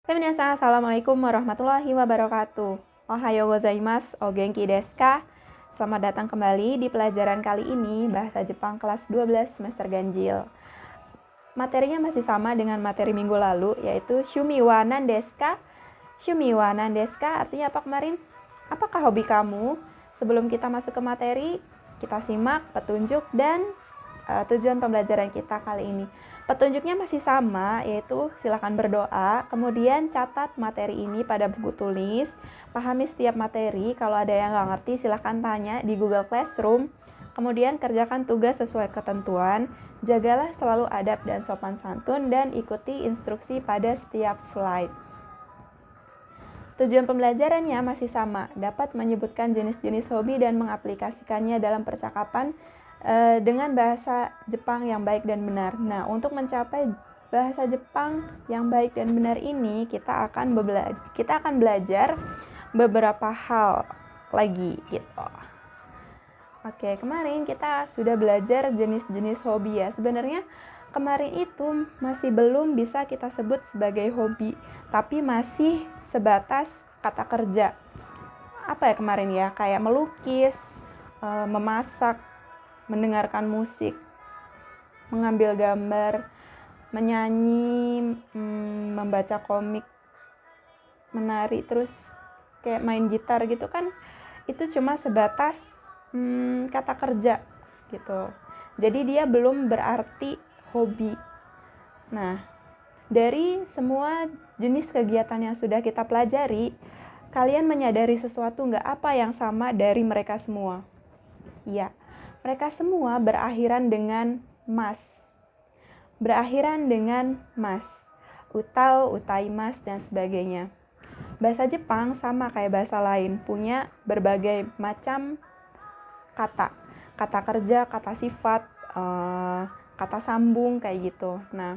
Minasan, assalamualaikum warahmatullahi wabarakatuh. Ohayo gozaimasu, o genki desu ka? Selamat datang kembali di pelajaran kali ini, Bahasa Jepang kelas 12 semester ganjil. Materinya masih sama dengan materi minggu lalu, yaitu Shumi wa nan desu ka? Shumi wa nan desu ka artinya apa kemarin? Apakah hobi kamu? Sebelum kita masuk ke materi, kita simak petunjuk dan tujuan pembelajaran kita kali ini. Petunjuknya masih sama, yaitu silakan berdoa, kemudian catat materi ini pada buku tulis, pahami setiap materi, kalau ada yang nggak ngerti silakan tanya di Google Classroom, kemudian kerjakan tugas sesuai ketentuan, jagalah selalu adab dan sopan santun, dan ikuti instruksi pada setiap slide. Tujuan pembelajarannya masih sama, dapat menyebutkan jenis-jenis hobi dan mengaplikasikannya dalam percakapan dengan bahasa Jepang yang baik dan benar. Nah, untuk mencapai bahasa Jepang yang baik dan benar ini, kita akan belajar beberapa hal lagi gitu. Oke, kemarin kita sudah belajar jenis-jenis hobi ya. Sebenarnya kemarin itu masih belum bisa kita sebut sebagai hobi, tapi masih sebatas kata kerja. Apa ya kemarin ya? Kayak melukis, memasak, mendengarkan musik, mengambil gambar, menyanyi, membaca komik, menari, terus kayak main gitar gitu kan, itu cuma sebatas kata kerja gitu. Jadi dia belum berarti hobi. Nah, dari semua jenis kegiatan yang sudah kita pelajari, kalian menyadari sesuatu nggak apa yang sama dari mereka semua? Iya, mereka semua berakhiran dengan mas. Berakhiran dengan mas. Utau, utaimas, dan sebagainya. Bahasa Jepang sama kayak bahasa lain, punya berbagai macam kata. Kata kerja, kata sifat, kata sambung, kayak gitu. Nah,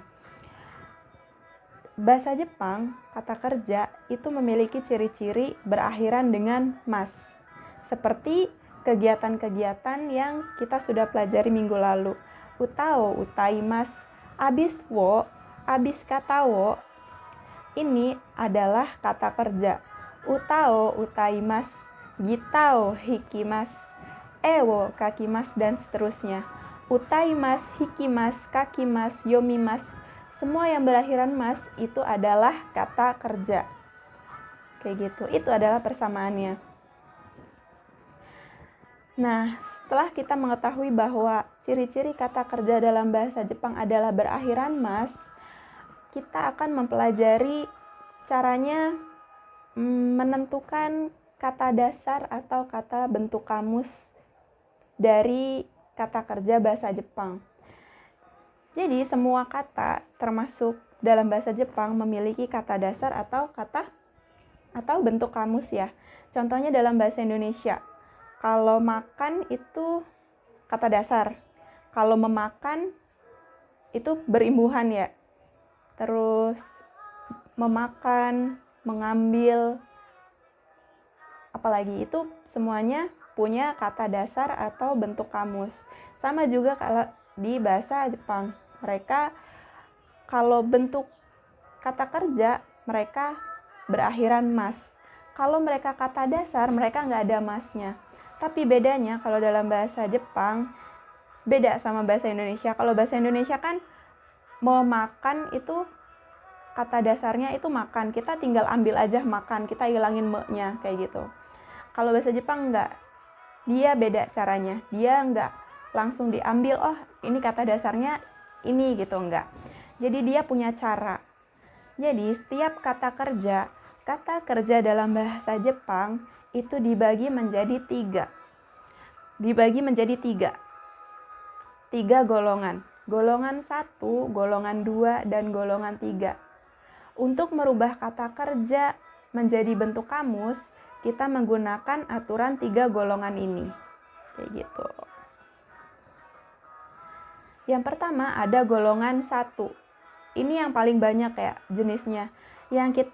bahasa Jepang, kata kerja, itu memiliki ciri-ciri berakhiran dengan mas. Seperti kegiatan-kegiatan yang kita sudah pelajari minggu lalu. Utao, utaimas, abis wo, abis kata wo, ini adalah kata kerja. Utao, utaimas, gitao, hikimas, ewo, kakimas, dan seterusnya. Utaimas, hikimas, kakimas, yomimas, semua yang berakhiran mas itu adalah kata kerja. Kayak gitu, itu adalah persamaannya. Nah, setelah kita mengetahui bahwa ciri-ciri kata kerja dalam bahasa Jepang adalah berakhiran mas, kita akan mempelajari caranya menentukan kata dasar atau kata bentuk kamus dari kata kerja bahasa Jepang. Jadi, semua kata termasuk dalam bahasa Jepang memiliki kata dasar atau bentuk kamus ya. Contohnya dalam bahasa Indonesia. Kalau makan itu kata dasar. Kalau memakan itu berimbuhan ya. Terus memakan, mengambil, apalagi itu semuanya punya kata dasar atau bentuk kamus. Sama juga kalau di bahasa Jepang. Mereka kalau bentuk kata kerja mereka berakhiran mas. Kalau mereka kata dasar mereka nggak ada masnya. Tapi bedanya kalau dalam bahasa Jepang beda sama bahasa Indonesia. Kalau bahasa Indonesia kan mau makan itu kata dasarnya itu makan. Kita tinggal ambil aja makan, kita hilangin me-nya kayak gitu. Kalau bahasa Jepang enggak. Dia beda caranya. Dia enggak langsung diambil, oh ini kata dasarnya ini gitu, enggak. Jadi dia punya cara. Jadi setiap kata kerja dalam bahasa Jepang itu dibagi menjadi tiga. Tiga golongan. Golongan 1, golongan 2, dan golongan 3. Untuk merubah kata kerja menjadi bentuk kamus, kita menggunakan aturan 3 golongan ini. Kayak gitu. Yang pertama ada golongan 1. Ini yang paling banyak ya jenisnya. Yang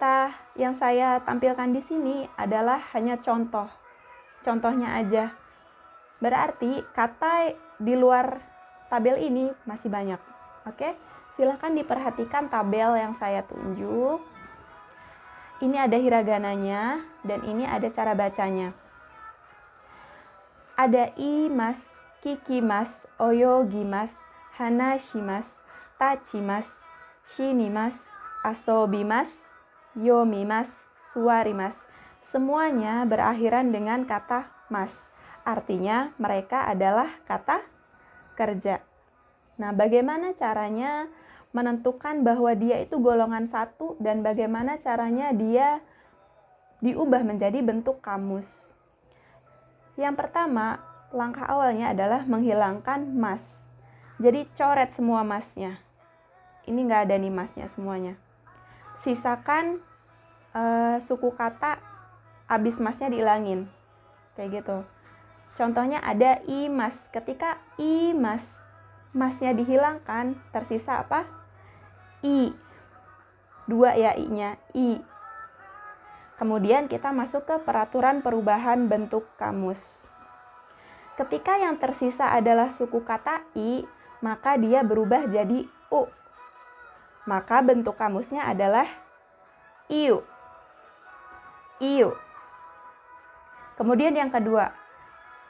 saya tampilkan di sini adalah hanya contoh. Contohnya aja. Berarti kata di luar tabel ini masih banyak. Oke? Silakan diperhatikan tabel yang saya tunjuk. Ini ada hiragananya dan ini ada cara bacanya. Ada imas, kikimas, oyogimas, hanashimas, tachimas, shinimas, asobimas, yomimas, suwarimas. Semuanya berakhiran dengan kata mas. Artinya mereka adalah kata kerja. Nah, bagaimana caranya menentukan bahwa dia itu golongan satu dan bagaimana caranya dia diubah menjadi bentuk kamus? Yang pertama, langkah awalnya adalah menghilangkan mas. Jadi coret semua masnya. Ini nggak ada nih masnya semuanya. Sisakan suku kata abis masnya dihilangin. Kayak gitu. Contohnya ada imas. Ketika imas, masnya dihilangkan, tersisa apa? I. Dua ya i-nya, i. Kemudian kita masuk ke peraturan perubahan bentuk kamus. Ketika yang tersisa adalah suku kata i, maka dia berubah jadi u. Maka bentuk kamusnya adalah iu. Iu. Kemudian yang kedua,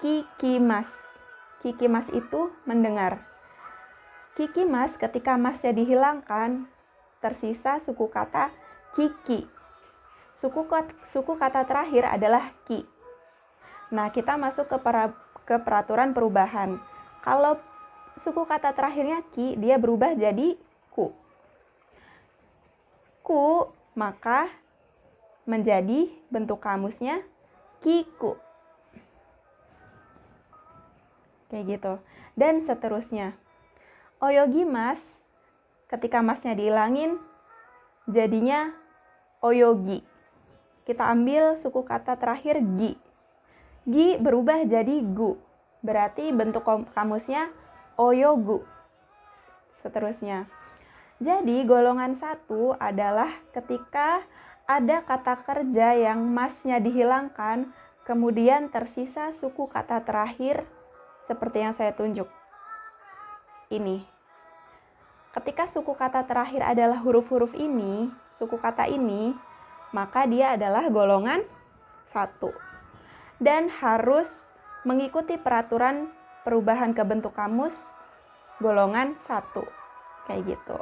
kikimas. Kikimas itu mendengar. Kikimas ketika masnya dihilangkan, tersisa suku kata kiki. Suku kata terakhir adalah ki. Nah, kita masuk ke peraturan perubahan. Kalau suku kata terakhirnya ki, dia berubah jadi ku. Ku, maka menjadi bentuk kamusnya kiku. Kayak gitu. Dan seterusnya. Oyogimas, ketika masnya dihilangin, jadinya oyogi. Kita ambil suku kata terakhir gi. Gi berubah jadi gu. Berarti bentuk kamusnya oyogu. Seterusnya. Jadi golongan satu adalah ketika ada kata kerja yang masnya dihilangkan, kemudian tersisa suku kata terakhir seperti yang saya tunjuk. Ini. Ketika suku kata terakhir adalah huruf-huruf ini, suku kata ini, maka dia adalah golongan 1. Dan harus mengikuti peraturan perubahan ke bentuk kamus golongan 1. Kayak gitu.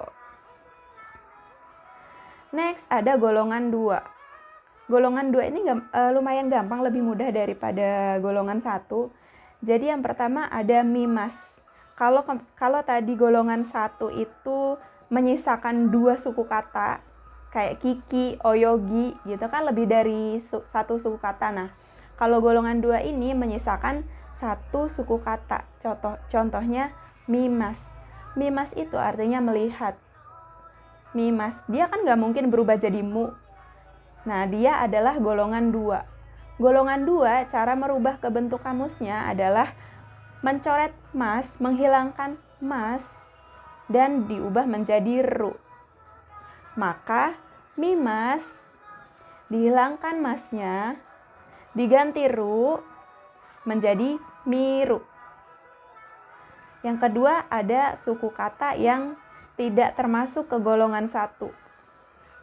Next ada golongan 2. Golongan 2 ini lumayan gampang, lebih mudah daripada golongan 1. Jadi yang pertama ada mimas. Kalau tadi golongan 1 itu menyisakan 2 suku kata, kayak kiki, oyogi gitu kan, lebih dari satu suku kata. Nah, kalau golongan 2 ini menyisakan 1 suku kata. Contohnya mimas. Mimas itu artinya melihat. Mimas, dia kan nggak mungkin berubah jadi mu. Nah, dia adalah golongan 2. Golongan 2, cara merubah ke bentuk kamusnya adalah mencoret mas, menghilangkan mas, dan diubah menjadi ru. Maka mimas, dihilangkan masnya, diganti ru, menjadi miru. Yang kedua ada suku kata yang tidak termasuk ke golongan 1.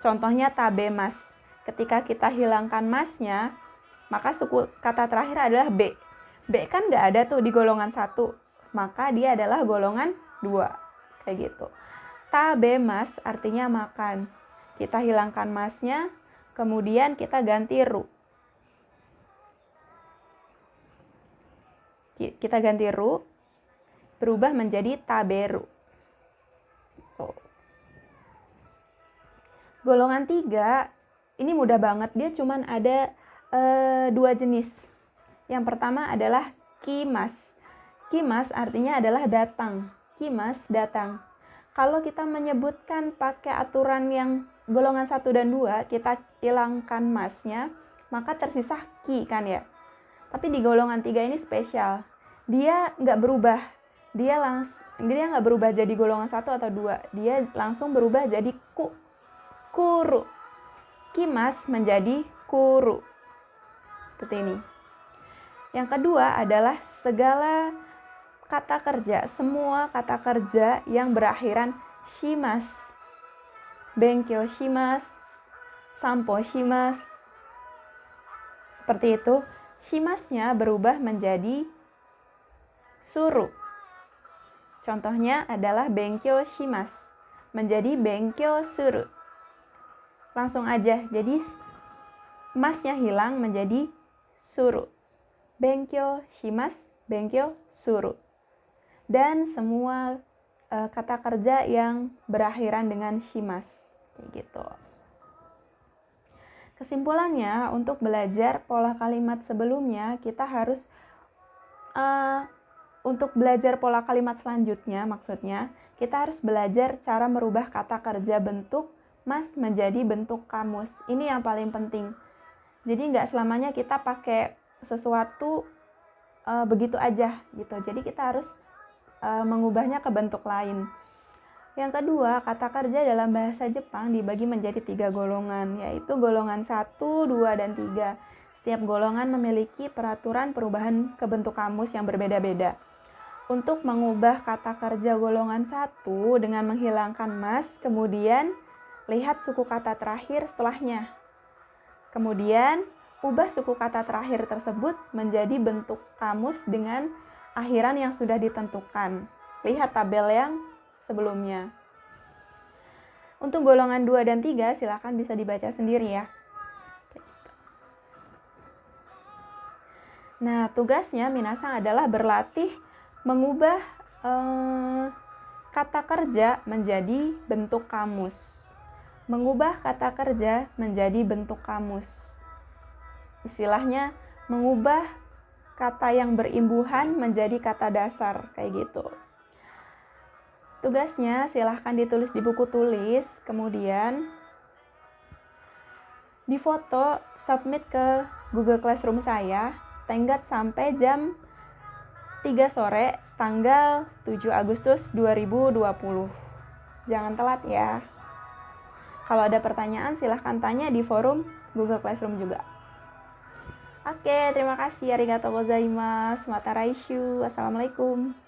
Contohnya tabemas. Ketika kita hilangkan masnya, maka suku kata terakhir adalah b. B kan nggak ada tuh di golongan 1, maka dia adalah golongan 2. Kayak gitu. Tabemas artinya makan. Kita hilangkan masnya, kemudian kita ganti ru. Kita ganti ru, berubah menjadi taberu. Golongan 3, ini mudah banget, dia cuman ada 2 jenis. Yang pertama adalah kimas. Kimas artinya adalah datang. Kimas, datang. Kalau kita menyebutkan pakai aturan yang golongan 1 dan 2, kita hilangkan masnya, maka tersisa ki kan ya. Tapi di golongan 3 ini spesial. Dia nggak berubah. Dia nggak berubah jadi golongan 1 atau 2. Dia langsung berubah jadi ku. Kuru. Kimas menjadi kuru. Seperti ini. Yang kedua adalah segala kata kerja, semua kata kerja yang berakhiran shimas. Benkyou shimasu, Sampo shimasu. Seperti itu. Shimasnya berubah menjadi suru. Contohnya adalah benkyou shimasu menjadi benkyou suru. Langsung aja. Jadi masnya hilang menjadi suru. Benkyou shimasu, benkyou suru. Dan semua kata kerja yang berakhiran dengan shimasu. Kayak gitu. Kesimpulannya, untuk belajar pola kalimat sebelumnya, kita harus untuk belajar pola kalimat selanjutnya, maksudnya kita harus belajar cara merubah kata kerja bentuk mas menjadi bentuk kamus. Ini yang paling penting. Jadi nggak selamanya kita pakai sesuatu begitu aja gitu. Jadi kita harus mengubahnya ke bentuk lain. Yang kedua, kata kerja dalam bahasa Jepang dibagi menjadi 3 golongan, yaitu golongan 1, 2, dan 3. Setiap golongan memiliki peraturan perubahan ke bentuk kamus yang berbeda-beda. Untuk mengubah kata kerja golongan 1 dengan menghilangkan mas, kemudian lihat suku kata terakhir setelahnya. Kemudian, ubah suku kata terakhir tersebut menjadi bentuk kamus dengan akhiran yang sudah ditentukan. Lihat tabel yang sebelumnya. Untuk golongan 2 dan 3 silakan bisa dibaca sendiri ya. Nah, tugasnya minasang adalah berlatih mengubah kata kerja menjadi bentuk kamus. Mengubah kata kerja menjadi bentuk kamus. Istilahnya mengubah kata yang berimbuhan menjadi kata dasar, kayak gitu. Tugasnya silahkan ditulis di buku tulis, kemudian difoto, submit ke Google Classroom saya, tenggat sampai jam 3 sore, tanggal 7 Agustus 2020. Jangan telat ya. Kalau ada pertanyaan silahkan tanya di forum Google Classroom juga. Oke, terima kasih. Arigatou gozaimasu. Mata raishu. Wassalamualaikum.